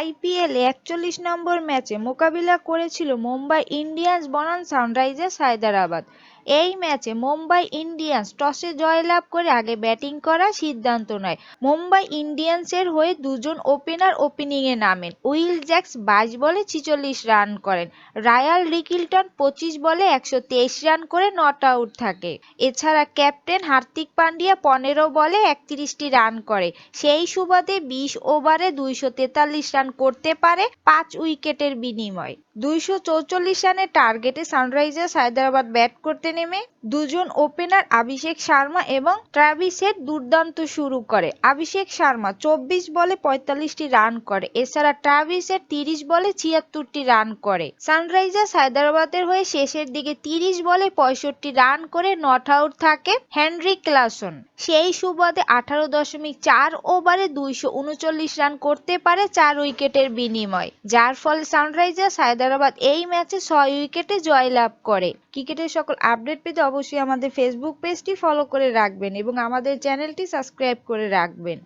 আইপিএলে ৪১ নম্বর ম্যাচে মোকাবিলা করেছিল মুম্বাই ইন্ডিয়ান্স বনাম সানরাইজার্স হায়দরাবাদ। এই ম্যাচে মুম্বাই ইন্ডিয়ান্স টসে জয়লাভ করে আগে ব্যাটিং করার সিদ্ধান্ত নেয়। মুম্বাই ইন্ডিয়ান্সের হয়ে দুজন ওপেনার ওপেনিংয়ে নামেন। উইল জ্যাক্স ২২ বলে ৪৬ রান করেন। রায়ান রিকিলটন ২৫ বলে ১২৩ রান করে নট আউট থাকে। এছাড়া ক্যাপ্টেন হার্দিক পান্ডিয়া ১৫ বলে ৩১টি রান করে। সেই সুবাদে ২০ ওভারে ২৪৩ রান করতে পারে ৫ উইকেটের বিনিময়ে। ২৪৪ রানের টার্গেটে সানরাইজার্স হায়দরাবাদ ব্যাট করতে নেমে দুজন ওপেনার অভিষেক শর্মা এবং ট্রাভিস হেড দুর্দান্ত শুরু করে। অভিষেক শর্মা ২৪ বলে ৪৫টি রান করে। এছাড়া ট্রাভিস হেড ৩০ বলে ৭৬টি রান করে। সানরাইজার্স হায়দরাবাদের হয়ে শেষের দিকে ৩০ বলে ৬৫ রান করে নট আউট থাকে হেনরি ক্লাসন। সেই সুবাদে ১৮.৪ ওভারে ২৩৯ রান করতে পারে ৪ উইকেটের বিনিময়ে, যার ফলে সানরাইজার্স হায়দরাবাদ এই ম্যাচে ৬ উইকেটে জয়লাভ করে। ক্রিকেটের সকল আপডেট পেতে অবশ্যই আমাদের ফেসবুক পেজটি ফলো করে রাখবেন এবং আমাদের চ্যানেলটি সাবস্ক্রাইব করে রাখবেন।